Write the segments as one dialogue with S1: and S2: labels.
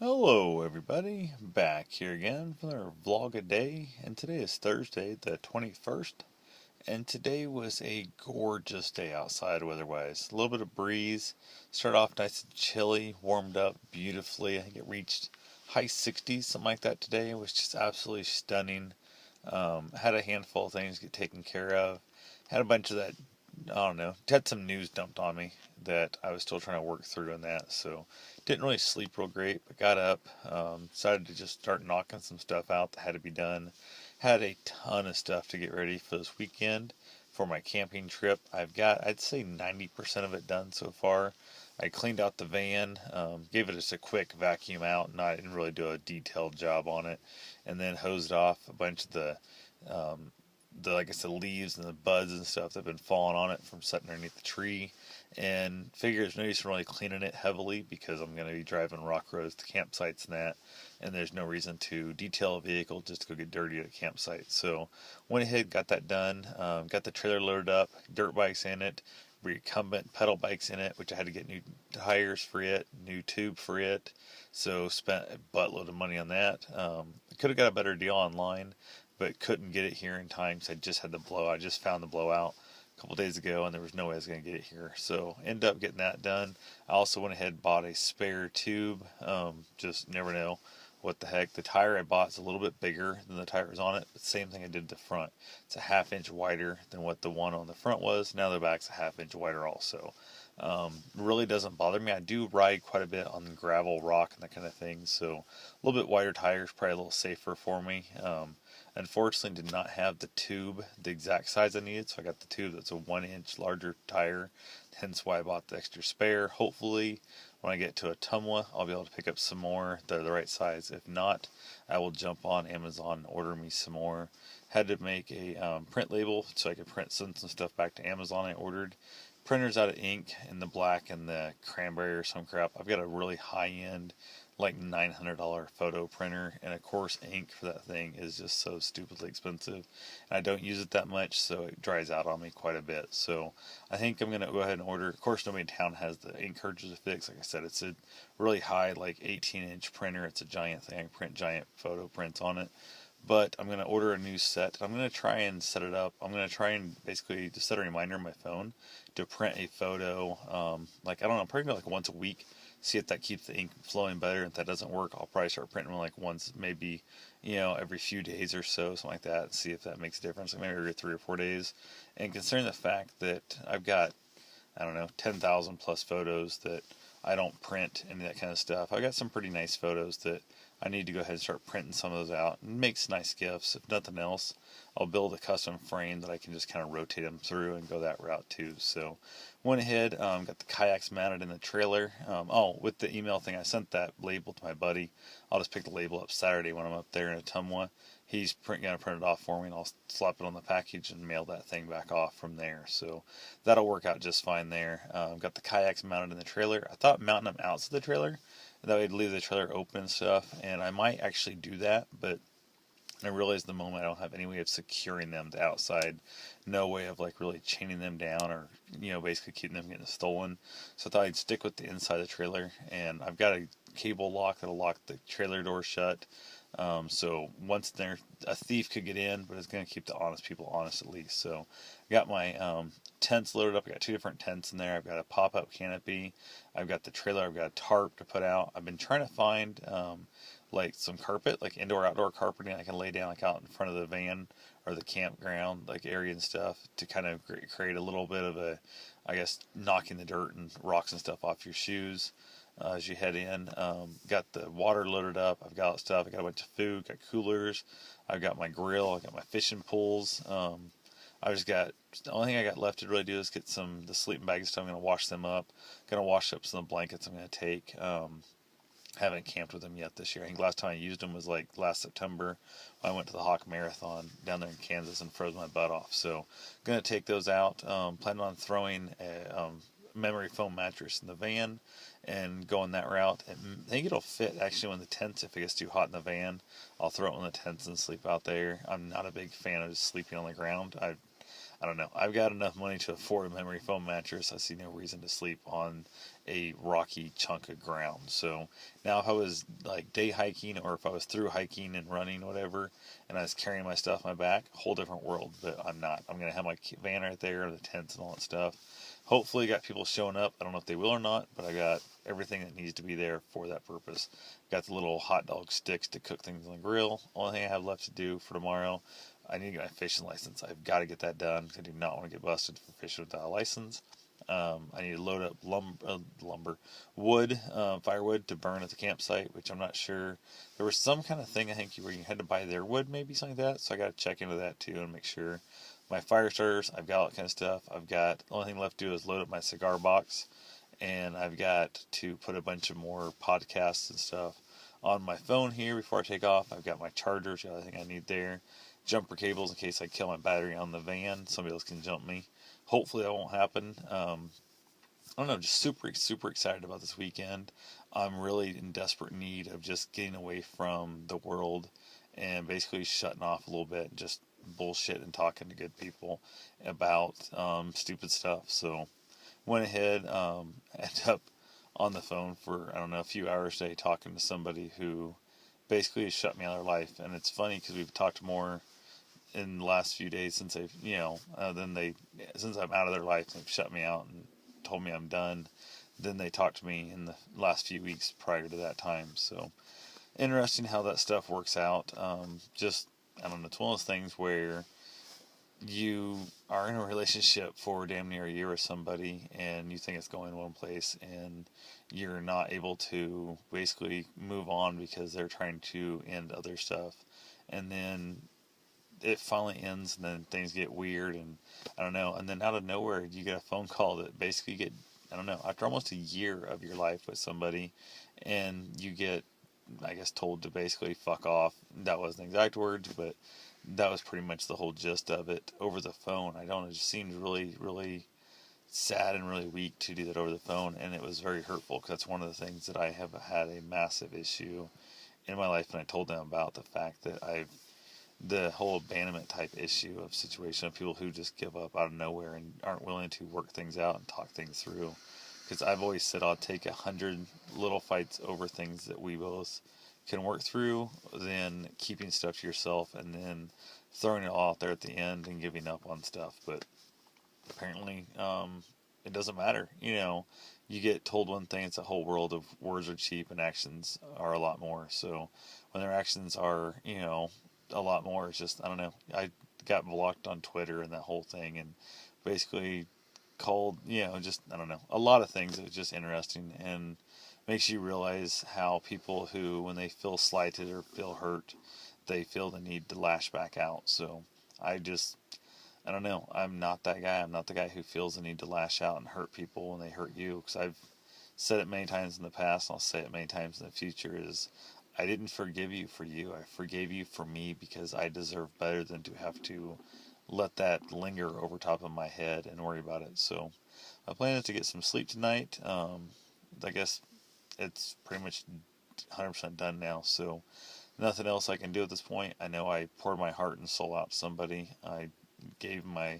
S1: Hello everybody, back here again for another vlog a day, and today is Thursday the 21st, and today was a gorgeous day outside weather-wise. A little bit of breeze, started off nice and chilly, warmed up beautifully. I think it reached high 60s, something like that today. It was just absolutely stunning. Had a handful of things to get taken care of. Had a bunch of that, I don't know, had some news dumped on me that I was still trying to work through in that, so didn't really sleep real great, but got up, decided to just start knocking some stuff out that had to be done. Had a ton of stuff to get ready for this weekend for my camping trip. I've got, I'd say 90% of it done so far. I cleaned out the van, gave it just a quick vacuum out, and I didn't really do a detailed job on it, and then hosed off a bunch of um, the like I said, leaves and the buds and stuff that have been falling on it from sitting underneath the tree. And figure there's no use in really cleaning it heavily because I'm going to be driving rock roads to campsites and that, and there's no reason to detail a vehicle just to go get dirty at a campsite. So went ahead, got that done, got the trailer loaded up, dirt bikes in it, recumbent pedal bikes in it, which I had to get new tires for it, new tube for it. So spent a buttload of money on that. Could have got a better deal online, but couldn't get it here in time because I just had the blowout. I just found the blowout a couple days ago, and there was no way I was going to get it here. So ended up getting that done. I also went ahead and bought a spare tube. Just never know what the heck. The tire I bought is a little bit bigger than the tires on it, but same thing I did the front. It's a half inch wider than what the one on the front was. Now the back's a half inch wider also. Really doesn't bother me. I do ride quite a bit on gravel, rock, and that kind of thing, so a little bit wider tires, probably a little safer for me. Unfortunately, did not have the tube the exact size I needed, so I got the tube that's a 1 inch larger tire, hence why I bought the extra spare. Hopefully, when I get to Ottumwa, I'll be able to pick up some more that are the right size. If not, I will jump on Amazon and order me some more. Had to make a print label so I could send some stuff back to Amazon I ordered. Printers out of ink in the black and the cranberry or some crap. I've got a really high end, like $900 photo printer, and of course ink for that thing is just so stupidly expensive, and I don't use it that much, so it dries out on me quite a bit. So I think I'm going to go ahead and order. Of course, nobody in town has the ink cartridge to fix. Like I said, it's a really high, like 18-inch printer. It's a giant thing. I can print giant photo prints on it. But I'm going to order a new set. I'm going to try and set it up. I'm going to try and basically just set a reminder on my phone to print a photo, like, I don't know, probably like once a week. See if that keeps the ink flowing better. If that doesn't work, I'll probably start printing like once, maybe, every few days or so, something like that. See if that makes a difference. Like maybe every 3 or 4 days. And considering the fact that I've got, I don't know, 10,000 plus photos that I don't print, any of that kind of stuff. I got some pretty nice photos that I need to go ahead and start printing some of those out. It makes nice gifts. If nothing else, I'll build a custom frame that I can just kind of rotate them through and go that route too. So went ahead, got the kayaks mounted in the trailer. With the email thing, I sent that label to my buddy. I'll just pick the label up Saturday when I'm up there in Ottumwa. He's going to print it off for me, and I'll slap it on the package and mail that thing back off from there. So that'll work out just fine there. Got the kayaks mounted in the trailer. I thought mounting them outside the trailer, that way I'd leave the trailer open and stuff, and I might actually do that, but I realized the moment I don't have any way of securing them to outside, no way of like really chaining them down or basically keeping them getting stolen. So I thought I'd stick with the inside of the trailer, and I've got a cable lock that'll lock the trailer door shut. So once there, a thief could get in, but it's going to keep the honest people honest at least. So I got my tents loaded up. I got two different tents in there. I've got a pop-up canopy. I've got the trailer. I've got a tarp to put out. I've been trying to find like some carpet, like indoor outdoor carpeting I can lay down like out in front of the van or the campground like area and stuff to kind of create a little bit of a, I guess, knocking the dirt and rocks and stuff off your shoes as you head in. Got the water loaded up. I've got stuff. I got a bunch of food. Got coolers. I've got my grill. I got my fishing poles. I just got, the only thing I got left to really do is get the sleeping bags stuff. I'm gonna wash them up. Gonna wash up some of the blankets I'm gonna take. Haven't camped with them yet this year. I think last time I used them was like last September. I went to the Hawk Marathon down there in Kansas and froze my butt off. So, gonna take those out. Planning on throwing a memory foam mattress in the van and going that route. And I think it'll fit actually when the tents, if it gets too hot in the van, I'll throw it in the tents and sleep out there. I'm not a big fan of just sleeping on the ground. I don't know. I've got enough money to afford a memory foam mattress. I see no reason to sleep on a rocky chunk of ground. So now if I was like day hiking or if I was through hiking and running, whatever, and I was carrying my stuff on my back, whole different world. But I'm not. I'm going to have my van right there, the tents and all that stuff. Hopefully, got people showing up. I don't know if they will or not, but I got everything that needs to be there for that purpose. Got the little hot dog sticks to cook things on the grill. Only thing I have left to do for tomorrow, I need to get my fishing license. I've got to get that done. I do not want to get busted for fishing without a license. I need to load up wood, firewood to burn at the campsite, which I'm not sure. There was some kind of thing I think where you had to buy their wood, maybe something like that. So I got to check into that too and make sure. My fire starters, I've got all that kind of stuff. I've got the only thing left to do is load up my cigar box, and I've got to put a bunch of more podcasts and stuff on my phone here before I take off. I've got my chargers, the other thing I need there, jumper cables in case I kill my battery on the van. Somebody else can jump me. Hopefully that won't happen. I don't know, just super excited about this weekend. I'm really in desperate need of just getting away from the world and basically shutting off a little bit and just bullshit and talking to good people about stupid stuff. So went ahead, ended up on the phone for, I don't know, a few hours a day talking to somebody who basically has shut me out of their life. And it's funny because we've talked more in the last few days since they've, since I'm out of their life, they've shut me out and told me I'm done. Then they talked to me in the last few weeks prior to that time. So interesting how that stuff works out. I don't know, it's one of those things where you are in a relationship for damn near a year with somebody and you think it's going one place and you're not able to basically move on because they're trying to end other stuff. And then it finally ends and then things get weird and I don't know. And then out of nowhere, you get a phone call that basically I don't know, after almost a year of your life with somebody and you get, I guess, told to basically fuck off. That wasn't exact words, but that was pretty much the whole gist of it over the phone. I don't know, it just seemed really sad and really weak to do that over the phone, and it was very hurtful because that's one of the things that I have had a massive issue in my life, and I told them about the fact that the whole abandonment type issue of situation of people who just give up out of nowhere and aren't willing to work things out and talk things through. Because I've always said I'll take 100 little fights over things that we both can work through than keeping stuff to yourself and then throwing it all out there at the end and giving up on stuff. But apparently, it doesn't matter. You get told one thing, it's a whole world of words are cheap and actions are a lot more. So when their actions are, a lot more, it's just, I don't know. I got blocked on Twitter and that whole thing and basically called, just, I don't know, a lot of things. It was just interesting and makes you realize how people who, when they feel slighted or feel hurt, they feel the need to lash back out. So I don't know. I'm not that guy. I'm not the guy who feels the need to lash out and hurt people when they hurt you. Because I've said it many times in the past, and I'll say it many times in the future, is I didn't forgive you for you. I forgave you for me because I deserve better than to have to let that linger over top of my head and worry about it. So I plan to get some sleep tonight. I guess it's pretty much 100% done now. So nothing else I can do at this point. I know I poured my heart and soul out to somebody. I gave my,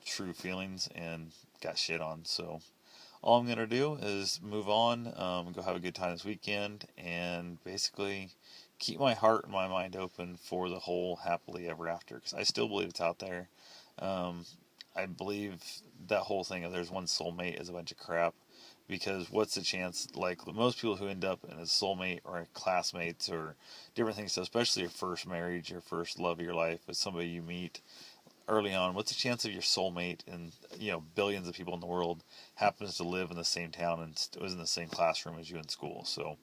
S1: true feelings and got shit on. So all I'm going to do is move on, go have a good time this weekend, and basically keep my heart and my mind open for the whole happily ever after, because I still believe it's out there. I believe that whole thing of there's one soulmate is a bunch of crap, because what's the chance, like most people who end up in a soulmate or classmates or different things, so especially your first marriage, your first love of your life with somebody you meet early on, what's the chance of your soulmate and billions of people in the world happens to live in the same town and was in the same classroom as you in school? So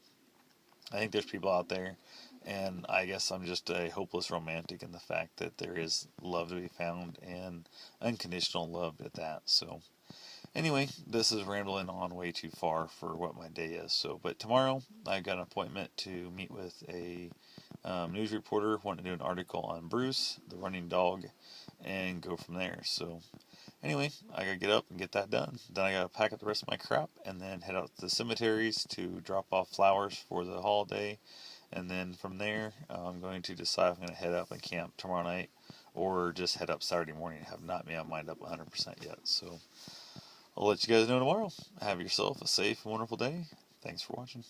S1: I think there's people out there, and I guess I'm just a hopeless romantic in the fact that there is love to be found and unconditional love at that. So anyway, this is rambling on way too far for what my day is. So, but tomorrow I've got an appointment to meet with a news reporter wanting to do an article on Bruce, the running dog, and go from there. So anyway, I gotta get up and get that done. Then I gotta pack up the rest of my crap and then head out to the cemeteries to drop off flowers for the holiday. And then from there, I'm going to decide if I'm going to head up and camp tomorrow night or just head up Saturday morning. I have not made my mind up 100% yet. So I'll let you guys know tomorrow. Have yourself a safe and wonderful day. Thanks for watching.